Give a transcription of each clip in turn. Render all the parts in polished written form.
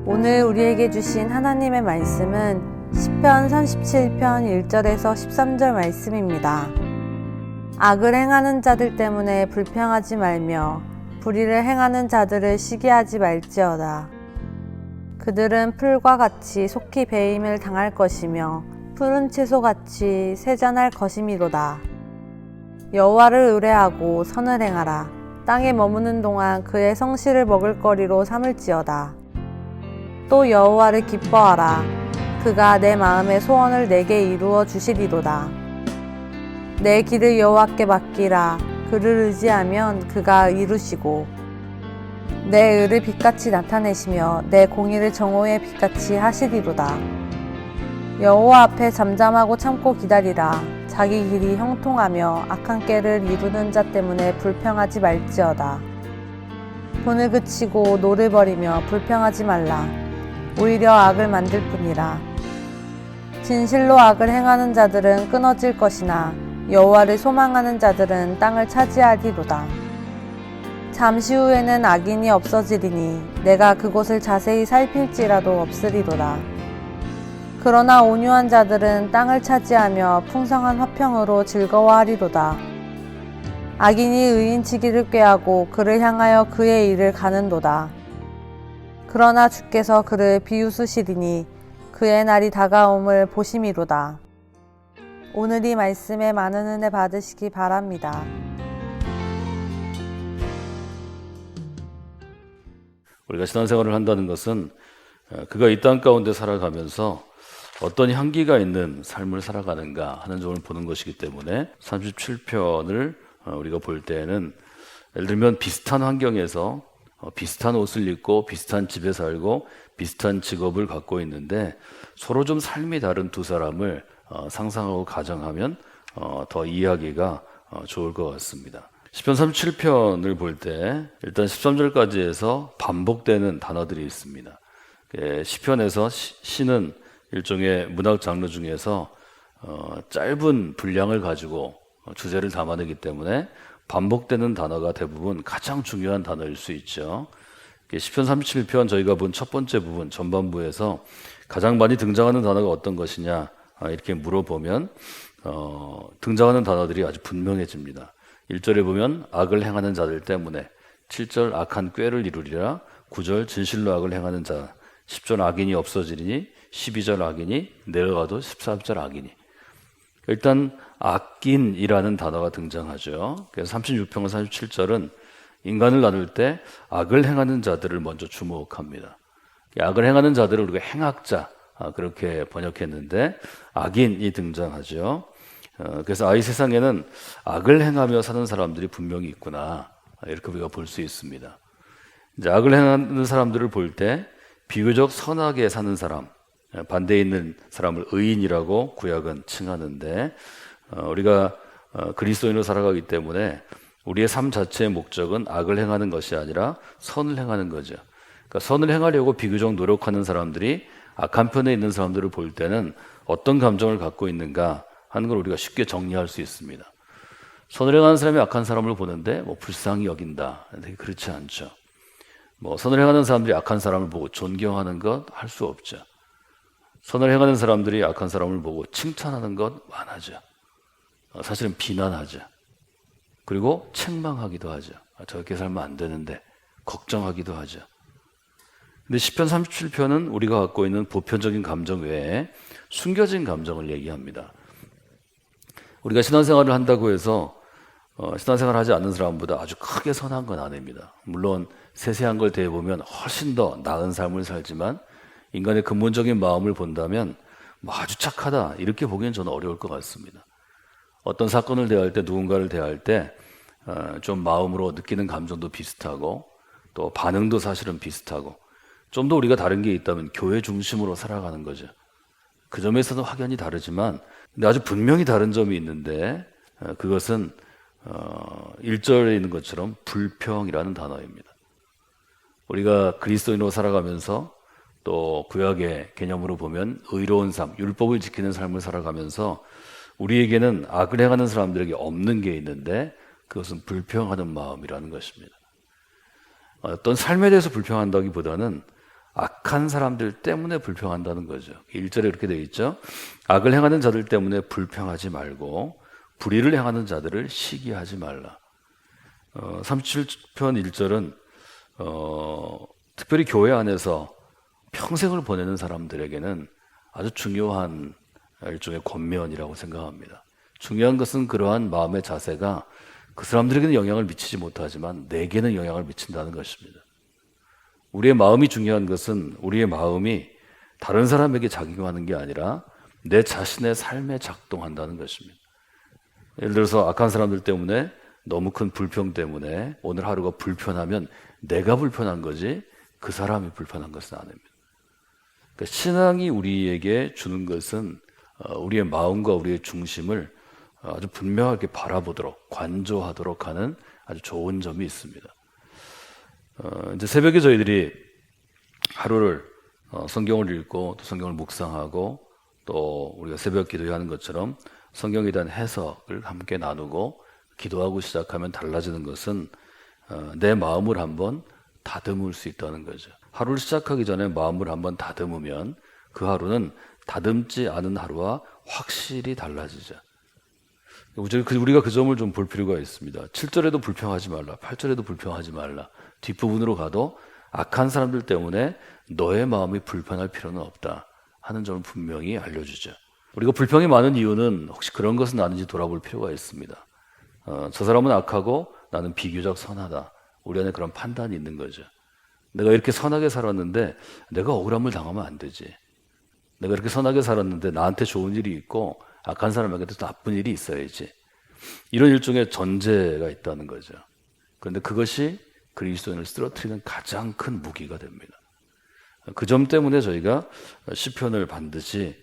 오늘 우리에게 주신 하나님의 말씀은 시편 37편 1절에서 13절 말씀입니다. 악을 행하는 자들 때문에 불평하지 말며 불의를 행하는 자들을 시기하지 말지어다. 그들은 풀과 같이 속히 배임을 당할 것이며 푸른 채소같이 세잔할 것이미로다. 여호와를 의뢰하고 선을 행하라. 땅에 머무는 동안 그의 성실을 먹을거리로 삼을지어다. 또 여호와를 기뻐하라. 그가 내 마음의 소원을 내게 이루어 주시리로다. 내 길을 여호와께 맡기라. 그를 의지하면 그가 이루시고 내 의를 빛같이 나타내시며 내 공의를 정오의 빛같이 하시리로다. 여호와 앞에 잠잠하고 참고 기다리라. 자기 길이 형통하며 악한 꾀를 이루는 자 때문에 불평하지 말지어다. 분을 그치고 노를 버리며 불평하지 말라. 오히려 악을 만들 뿐이라. 진실로 악을 행하는 자들은 끊어질 것이나 여호와를 소망하는 자들은 땅을 차지하리로다. 잠시 후에는 악인이 없어지리니 내가 그곳을 자세히 살필지라도 없으리로다. 그러나 온유한 자들은 땅을 차지하며 풍성한 화평으로 즐거워하리로다. 악인이 의인치기를 꾀하고 그를 향하여 그의 일을 가는도다. 그러나 주께서 그를 비웃으시리니 그의 날이 다가옴을 보심이로다. 오늘 이 말씀에 많은 은혜 받으시기 바랍니다. 우리가 신앙생활을 한다는 것은 그가 이 땅 가운데 살아가면서 어떤 향기가 있는 삶을 살아가는가 하는 점을 보는 것이기 때문에 37편을 우리가 볼 때에는 예를 들면 비슷한 환경에서 비슷한 옷을 입고 비슷한 집에 살고 비슷한 직업을 갖고 있는데 서로 좀 삶이 다른 두 사람을 상상하고 가정하면 더 이해하기가 좋을 것 같습니다. 시편 37편을 볼 때 일단 13절까지 해서 반복되는 단어들이 있습니다. 시편에서 시는 일종의 문학 장르 중에서 짧은 분량을 가지고 주제를 담아내기 때문에 반복되는 단어가 대부분 가장 중요한 단어일 수 있죠. 시편 37편 저희가 본 첫 번째 부분 전반부에서 가장 많이 등장하는 단어가 어떤 것이냐 이렇게 물어보면 등장하는 단어들이 아주 분명해집니다. 1절에 보면 악을 행하는 자들 때문에, 7절 악한 꾀를 이루리라, 9절 진실로 악을 행하는 자, 10절 악인이 없어지리니, 12절 악인이 내려가도 13절 악인이. 일단 악인이라는 단어가 등장하죠. 그래서 36편과 37절은 인간을 나눌 때 악을 행하는 자들을 먼저 주목합니다. 악을 행하는 자들을 우리가 행악자 그렇게 번역했는데 악인이 등장하죠. 그래서 이 세상에는 악을 행하며 사는 사람들이 분명히 있구나 이렇게 우리가 볼 수 있습니다. 이제 악을 행하는 사람들을 볼 때 비교적 선하게 사는 사람, 반대에 있는 사람을 의인이라고 구약은 칭하는데 우리가 그리스도인으로 살아가기 때문에 우리의 삶 자체의 목적은 악을 행하는 것이 아니라 선을 행하는 거죠. 그러니까 선을 행하려고 비교적 노력하는 사람들이 악한 편에 있는 사람들을 볼 때는 어떤 감정을 갖고 있는가 하는 걸 우리가 쉽게 정리할 수 있습니다. 선을 행하는 사람이 악한 사람을 보는데 불쌍히 여긴다. 그렇지 않죠. 선을 행하는 사람들이 악한 사람을 보고 존경하는 것 할 수 없죠. 선을 행하는 사람들이 악한 사람을 보고 칭찬하는 것 많아져. 사실은 비난하죠. 그리고 책망하기도 하죠. 저렇게 살면 안 되는데 걱정하기도 하죠. 근데 시편 37편은 우리가 갖고 있는 보편적인 감정 외에 숨겨진 감정을 얘기합니다. 우리가 신앙생활을 한다고 해서 신앙생활을 하지 않는 사람보다 아주 크게 선한 건 아닙니다. 물론 세세한 걸 대해보면 훨씬 더 나은 삶을 살지만 인간의 근본적인 마음을 본다면 아주 착하다 이렇게 보기엔 저는 어려울 것 같습니다. 어떤 사건을 대할 때 누군가를 대할 때 좀 마음으로 느끼는 감정도 비슷하고 또 반응도 사실은 비슷하고 좀 더 우리가 다른 게 있다면 교회 중심으로 살아가는 거죠. 그 점에서는 확연히 다르지만 근데 아주 분명히 다른 점이 있는데 그것은 1절에 있는 것처럼 불평이라는 단어입니다. 우리가 그리스도인으로 살아가면서 또 구약의 개념으로 보면 의로운 삶, 율법을 지키는 삶을 살아가면서 우리에게는 악을 행하는 사람들에게 없는 게 있는데 그것은 불평하는 마음이라는 것입니다. 어떤 삶에 대해서 불평한다기보다는 악한 사람들 때문에 불평한다는 거죠. 1절에 이렇게 되어 있죠. 악을 행하는 자들 때문에 불평하지 말고 불의를 행하는 자들을 시기하지 말라. 37편 1절은 특별히 교회 안에서 평생을 보내는 사람들에게는 아주 중요한 일종의 권면이라고 생각합니다. 중요한 것은 그러한 마음의 자세가 그 사람들에게는 영향을 미치지 못하지만 내게는 영향을 미친다는 것입니다. 우리의 마음이 중요한 것은 우리의 마음이 다른 사람에게 작용하는 게 아니라 내 자신의 삶에 작동한다는 것입니다. 예를 들어서 악한 사람들 때문에 너무 큰 불평 때문에 오늘 하루가 불편하면 내가 불편한 거지 그 사람이 불편한 것은 아닙니다. 그러니까 신앙이 우리에게 주는 것은 우리의 마음과 우리의 중심을 아주 분명하게 바라보도록 관조하도록 하는 아주 좋은 점이 있습니다. 이제 새벽에 저희들이 하루를 성경을 읽고 또 성경을 묵상하고 또 우리가 새벽 기도하는 것처럼 성경에 대한 해석을 함께 나누고 기도하고 시작하면 달라지는 것은 내 마음을 한번 다듬을 수 있다는 거죠. 하루를 시작하기 전에 마음을 한번 다듬으면 그 하루는 다듬지 않은 하루와 확실히 달라지죠. 우리가 그 점을 좀 볼 필요가 있습니다. 7절에도 불평하지 말라, 8절에도 불평하지 말라. 뒷부분으로 가도 악한 사람들 때문에 너의 마음이 불편할 필요는 없다 하는 점을 분명히 알려주죠. 우리가 불평이 많은 이유는 혹시 그런 것은 아닌지 돌아볼 필요가 있습니다. 저 사람은 악하고 나는 비교적 선하다. 우리 안에 그런 판단이 있는 거죠. 내가 이렇게 선하게 살았는데 내가 억울함을 당하면 안 되지. 내가 이렇게 선하게 살았는데 나한테 좋은 일이 있고 악한 사람에게도 나쁜 일이 있어야지. 이런 일종의 전제가 있다는 거죠. 그런데 그것이 그리스도인을 쓰러뜨리는 가장 큰 무기가 됩니다. 그 점 때문에 저희가 시편을 반드시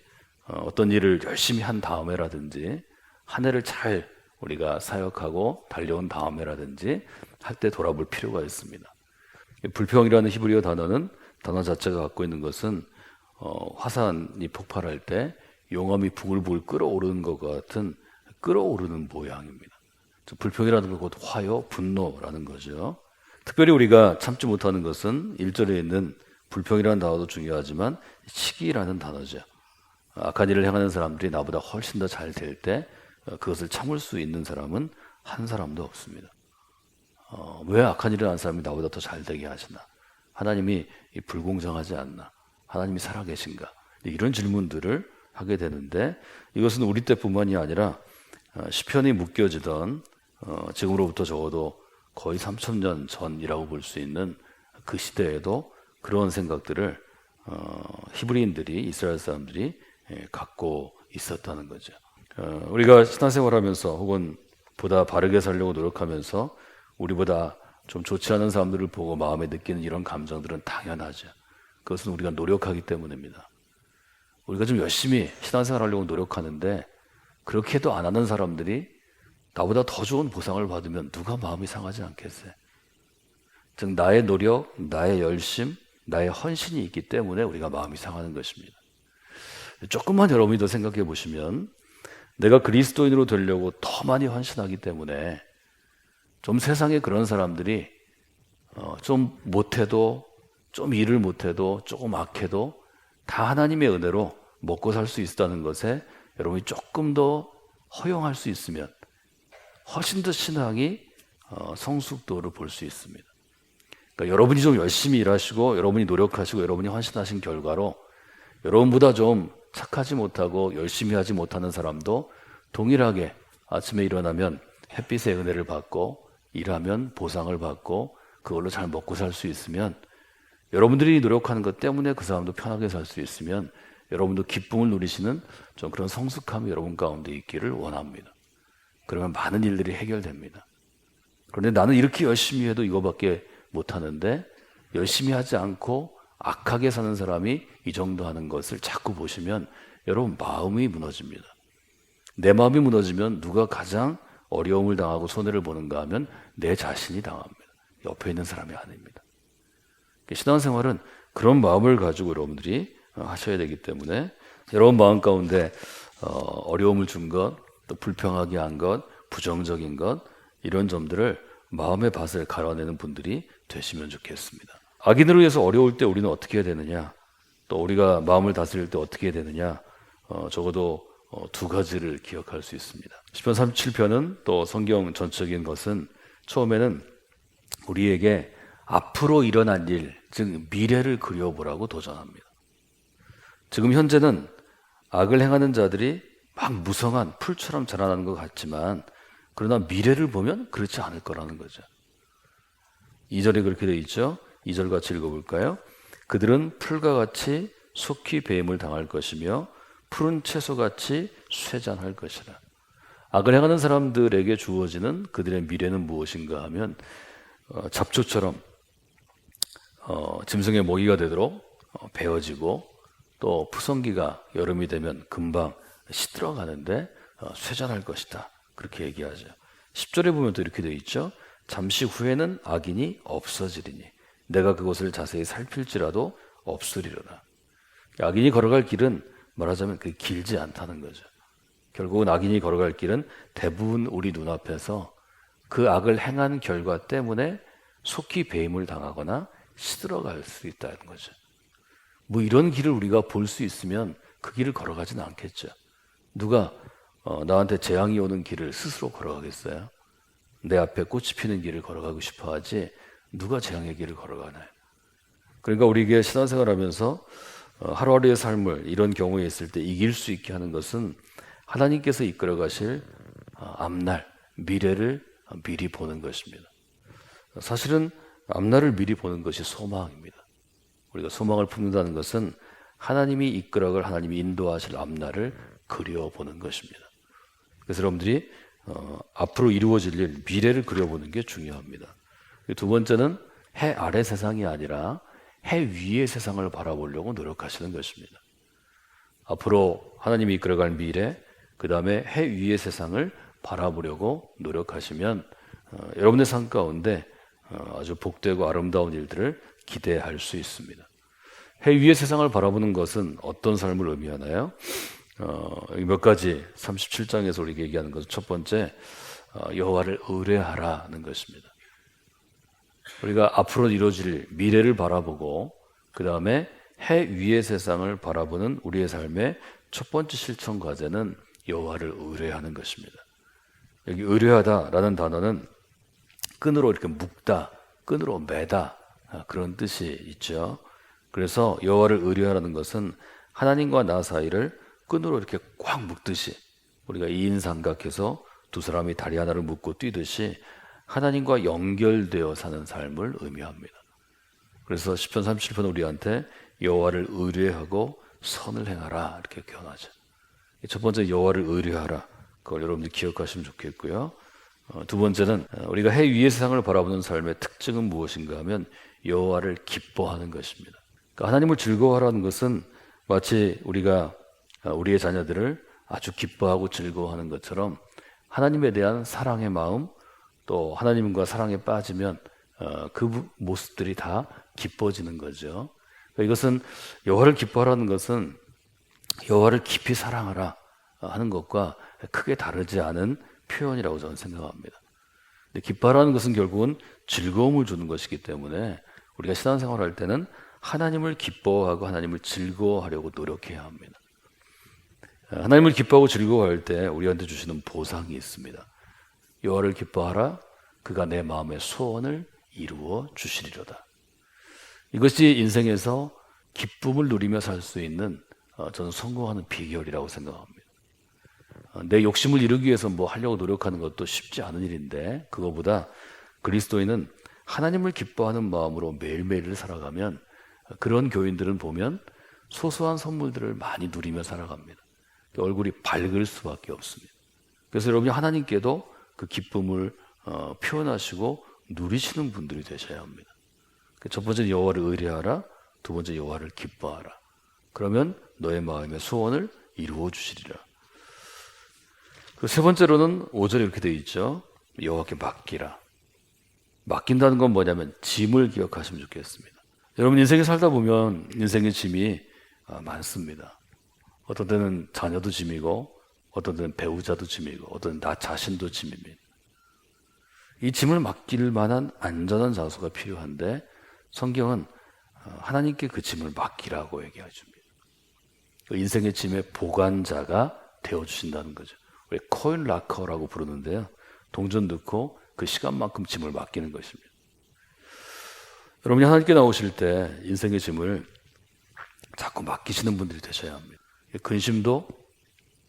어떤 일을 열심히 한 다음에라든지 한 해를 잘 우리가 사역하고 달려온 다음에라든지 할 때 돌아볼 필요가 있습니다. 불평이라는 히브리어 단어 자체가 갖고 있는 것은 화산이 폭발할 때 용암이 부글부글 끓어오르는 것과 같은 끓어오르는 모양입니다. 불평이라는 건 곧 화요, 분노라는 거죠. 특별히 우리가 참지 못하는 것은 1절에 있는 불평이라는 단어도 중요하지만 시기라는 단어죠. 악한 일을 행하는 사람들이 나보다 훨씬 더 잘 될 때 그것을 참을 수 있는 사람은 한 사람도 없습니다. 왜 악한 일을 하는 사람이 나보다 더 잘 되게 하시나? 하나님이 불공정하지 않나? 하나님이 살아계신가? 이런 질문들을 하게 되는데 이것은 우리 때뿐만이 아니라 시편이 묶여지던 지금으로부터 적어도 거의 3,000년 전이라고 볼 수 있는 그 시대에도 그런 생각들을 히브리인들이 이스라엘 사람들이 갖고 있었다는 거죠. 우리가 신앙생활하면서 혹은 보다 바르게 살려고 노력하면서 우리보다 좀 좋지 않은 사람들을 보고 마음에 느끼는 이런 감정들은 당연하죠. 그것은 우리가 노력하기 때문입니다. 우리가 좀 열심히 신앙생활 하려고 노력하는데 그렇게 해도 안 하는 사람들이 나보다 더 좋은 보상을 받으면 누가 마음이 상하지 않겠어요? 즉 나의 노력, 나의 열심, 나의 헌신이 있기 때문에 우리가 마음이 상하는 것입니다. 조금만 여러분이 더 생각해 보시면 내가 그리스도인으로 되려고 더 많이 헌신하기 때문에 좀 세상에 그런 사람들이 좀 못해도 좀 일을 못해도 조금 악해도 다 하나님의 은혜로 먹고 살 수 있다는 것에 여러분이 조금 더 허용할 수 있으면 훨씬 더 신앙이 성숙도를 볼 수 있습니다. 그러니까 여러분이 좀 열심히 일하시고 여러분이 노력하시고 여러분이 헌신하신 결과로 여러분보다 좀 착하지 못하고 열심히 하지 못하는 사람도 동일하게 아침에 일어나면 햇빛의 은혜를 받고 일하면 보상을 받고 그걸로 잘 먹고 살 수 있으면 여러분들이 노력하는 것 때문에 그 사람도 편하게 살 수 있으면 여러분도 기쁨을 누리시는 좀 그런 성숙함이 여러분 가운데 있기를 원합니다. 그러면 많은 일들이 해결됩니다. 그런데 나는 이렇게 열심히 해도 이거밖에 못하는데 열심히 하지 않고 악하게 사는 사람이 이 정도 하는 것을 자꾸 보시면 여러분 마음이 무너집니다. 내 마음이 무너지면 누가 가장 어려움을 당하고 손해를 보는가 하면 내 자신이 당합니다. 옆에 있는 사람이 아닙니다. 신앙생활은 그런 마음을 가지고 여러분들이 하셔야 되기 때문에 여러분 마음 가운데 어려움을 준 것, 또 불평하게 한 것, 부정적인 것 이런 점들을 마음의 밭을 갈아내는 분들이 되시면 좋겠습니다. 악인으로 해서 어려울 때 우리는 어떻게 해야 되느냐? 또 우리가 마음을 다스릴 때 어떻게 해야 되느냐? 적어도 두 가지를 기억할 수 있습니다. 시편 37편은 또 성경 전적인 것은 처음에는 우리에게 앞으로 일어날 일, 즉 미래를 그려보라고 도전합니다. 지금 현재는 악을 행하는 자들이 막 무성한 풀처럼 자라나는 것 같지만 그러나 미래를 보면 그렇지 않을 거라는 거죠. 2절에 그렇게 되어 있죠. 2절 같이 읽어볼까요? 그들은 풀과 같이 속히 배임을 당할 것이며 푸른 채소같이 쇠잔할 것이라. 악을 행하는 사람들에게 주어지는 그들의 미래는 무엇인가 하면 잡초처럼 짐승의 먹이가 되도록 베어지고 또 푸성기가 여름이 되면 금방 시들어가는데 쇠잔할 것이다. 그렇게 얘기하죠. 10절에 보면 또 이렇게 되어 있죠. 잠시 후에는 악인이 없어지리니 내가 그것을 자세히 살필지라도 없으리로다. 악인이 걸어갈 길은 말하자면 그 길지 않다는 거죠. 결국은 악인이 걸어갈 길은 대부분 우리 눈앞에서 그 악을 행한 결과 때문에 속히 배임을 당하거나 시들어갈 수 있다는 거죠. 뭐 이런 길을 우리가 볼 수 있으면 그 길을 걸어가진 않겠죠. 누가 나한테 재앙이 오는 길을 스스로 걸어가겠어요? 내 앞에 꽃이 피는 길을 걸어가고 싶어 하지 누가 재앙의 길을 걸어가나요? 그러니까 우리에게 신앙생활하면서 하루하루의 삶을 이런 경우에 있을 때 이길 수 있게 하는 것은 하나님께서 이끌어 가실 앞날, 미래를 미리 보는 것입니다. 사실은 앞날을 미리 보는 것이 소망입니다. 우리가 소망을 품는다는 것은 하나님이 이끌어갈, 하나님이 인도하실 앞날을 그려보는 것입니다. 그래서 여러분들이 앞으로 이루어질 일, 미래를 그려보는 게 중요합니다. 두 번째는 해 아래 세상이 아니라 해 위의 세상을 바라보려고 노력하시는 것입니다. 앞으로 하나님이 이끌어갈 미래, 그 다음에 해 위의 세상을 바라보려고 노력하시면 여러분의 삶 가운데 아주 복되고 아름다운 일들을 기대할 수 있습니다. 해 위의 세상을 바라보는 것은 어떤 삶을 의미하나요? 몇 가지 37장에서 우리가 얘기하는 것은 첫 번째 여호와를 의뢰하라는 것입니다. 우리가 앞으로 이루어질 미래를 바라보고 그 다음에 해 위의 세상을 바라보는 우리의 삶의 첫 번째 실천 과제는 여호와를 의뢰하는 것입니다. 여기 의뢰하다라는 단어는 끈으로 이렇게 묶다, 끈으로 매다 그런 뜻이 있죠. 그래서 여호와를 의뢰하라는 것은 하나님과 나 사이를 끈으로 이렇게 꽉 묶듯이 우리가 2인 삼각해서 두 사람이 다리 하나를 묶고 뛰듯이 하나님과 연결되어 사는 삶을 의미합니다. 그래서 시편 37편 우리한테 여호와를 의뢰하고 선을 행하라 이렇게 표현하죠. 첫 번째 여호와를 의뢰하라. 그걸 여러분들이 기억하시면 좋겠고요. 두 번째는 우리가 해 위의 세상을 바라보는 삶의 특징은 무엇인가 하면 여호와를 기뻐하는 것입니다. 그러니까 하나님을 즐거워하라는 것은 마치 우리가 우리의 자녀들을 아주 기뻐하고 즐거워하는 것처럼 하나님에 대한 사랑의 마음 또 하나님과 사랑에 빠지면 그 모습들이 다 기뻐지는 거죠. 그러니까 이것은 여호와를 기뻐하라는 것은 여호와를 깊이 사랑하라 하는 것과 크게 다르지 않은 표현이라고 저는 생각합니다. 근데 기뻐하라는 것은 결국은 즐거움을 주는 것이기 때문에 우리가 신앙생활할 때는 하나님을 기뻐하고 하나님을 즐거워하려고 노력해야 합니다. 하나님을 기뻐하고 즐거워할 때 우리한테 주시는 보상이 있습니다. 여호와를 기뻐하라. 그가 내 마음의 소원을 이루어 주시리로다. 이것이 인생에서 기쁨을 누리며 살 수 있는 저는 성공하는 비결이라고 생각합니다. 내 욕심을 이루기 위해서 뭐 하려고 노력하는 것도 쉽지 않은 일인데 그거보다 그리스도인은 하나님을 기뻐하는 마음으로 매일매일을 살아가면 그런 교인들은 보면 소소한 선물들을 많이 누리며 살아갑니다. 얼굴이 밝을 수밖에 없습니다. 그래서 여러분이 하나님께도 그 기쁨을 표현하시고 누리시는 분들이 되셔야 합니다. 첫 번째 여호와를 의뢰하라. 두 번째 여호와를 기뻐하라. 그러면 너의 마음의 소원을 이루어 주시리라. 그 세 번째로는 5절에 이렇게 되어 있죠. 여호와께 맡기라. 맡긴다는 건 뭐냐면 짐을 기억하시면 좋겠습니다. 여러분 인생에 살다 보면 인생의 짐이 많습니다. 어떤 때는 자녀도 짐이고 어떤 때는 배우자도 짐이고 어떤 때는 나 자신도 짐입니다. 이 짐을 맡길 만한 안전한 장소가 필요한데 성경은 하나님께 그 짐을 맡기라고 얘기해 줍니다. 그 인생의 짐의 보관자가 되어주신다는 거죠. 우리 코인 락커라고 부르는데요. 동전 넣고 그 시간만큼 짐을 맡기는 것입니다. 여러분이 하나님께 나오실 때 인생의 짐을 자꾸 맡기시는 분들이 되셔야 합니다. 근심도,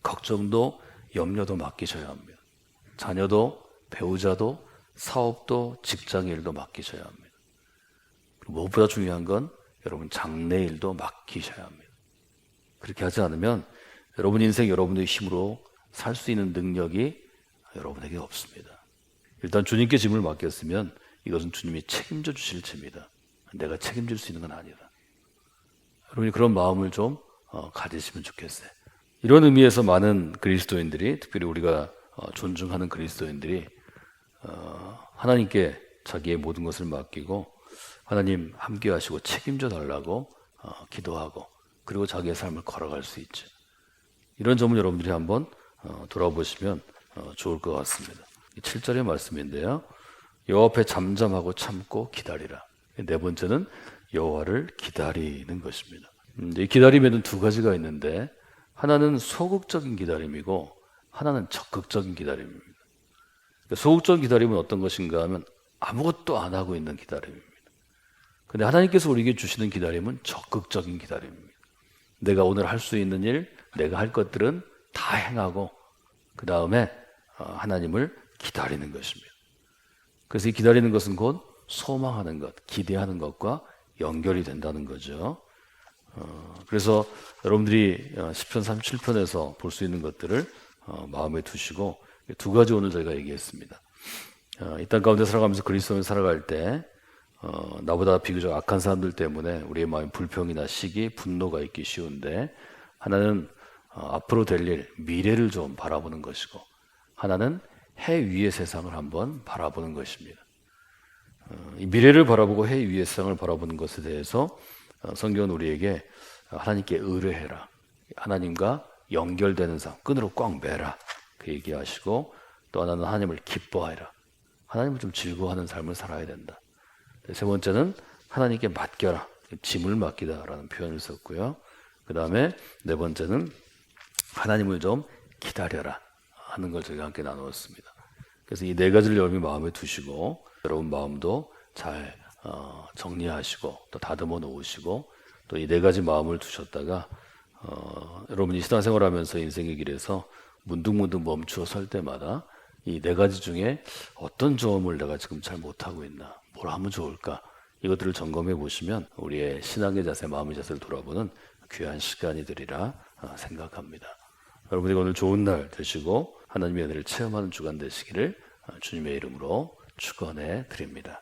걱정도, 염려도 맡기셔야 합니다. 자녀도, 배우자도, 사업도, 직장일도 맡기셔야 합니다. 그리고 무엇보다 중요한 건 여러분 장래일도 맡기셔야 합니다. 그렇게 하지 않으면 여러분 인생 여러분의 힘으로 살 수 있는 능력이 여러분에게 없습니다. 일단 주님께 짐을 맡겼으면 이것은 주님이 책임져 주실 짐이다. 내가 책임질 수 있는 건 아니다. 여러분이 그런 마음을 좀 가지시면 좋겠어요. 이런 의미에서 많은 그리스도인들이, 특별히 우리가 존중하는 그리스도인들이 하나님께 자기의 모든 것을 맡기고 하나님 함께 하시고 책임져 달라고 기도하고 그리고 자기의 삶을 걸어갈 수 있죠. 이런 점을 여러분들이 한번 돌아보시면 좋을 것 같습니다. 7절의 말씀인데요. 여호와 앞에 잠잠하고 참고 기다리라. 네 번째는 여호와를 기다리는 것입니다. 이 기다림에는 두 가지가 있는데 하나는 소극적인 기다림이고 하나는 적극적인 기다림입니다. 소극적인 기다림은 어떤 것인가 하면 아무것도 안 하고 있는 기다림입니다. 근데 하나님께서 우리에게 주시는 기다림은 적극적인 기다림입니다. 내가 오늘 할 수 있는 일, 내가 할 것들은 다 행하고 그 다음에 하나님을 기다리는 것입니다. 그래서 이 기다리는 것은 곧 소망하는 것, 기대하는 것과 연결이 된다는 거죠. 그래서 여러분들이 시편 37편에서 볼 수 있는 것들을 마음에 두시고 두 가지 오늘 저희가 얘기했습니다. 이 땅 가운데 살아가면서 그리스도인을 살아갈 때 나보다 비교적 악한 사람들 때문에 우리의 마음에 불평이나 시기, 분노가 있기 쉬운데 하나는 앞으로 될 일, 미래를 좀 바라보는 것이고 하나는 해 위의 세상을 한번 바라보는 것입니다. 이 미래를 바라보고 해 위의 세상을 바라보는 것에 대해서 성경은 우리에게 하나님께 의뢰해라. 하나님과 연결되는 삶, 끈으로 꽉 매라. 그 얘기하시고 또 하나는 하나님을 기뻐하라. 하나님을 좀 즐거워하는 삶을 살아야 된다. 세 번째는 하나님께 맡겨라. 짐을 맡기다라는 표현을 썼고요. 그 다음에 네 번째는 하나님을 좀 기다려라 하는 걸 저희가 함께 나누었습니다. 그래서 이 네 가지를 여러분이 마음에 두시고 여러분 마음도 잘 정리하시고 또 다듬어 놓으시고 또 이 네 가지 마음을 두셨다가 여러분이 신앙생활하면서 인생의 길에서 문득문득 멈추어 설 때마다 이 네 가지 중에 어떤 점을 내가 지금 잘 못하고 있나, 뭘 하면 좋을까, 이것들을 점검해 보시면 우리의 신앙의 자세, 마음의 자세를 돌아보는 귀한 시간이 되리라 생각합니다. 여러분에게 오늘 좋은 날 되시고 하나님의 은혜를 체험하는 주간 되시기를 주님의 이름으로 축원해 드립니다.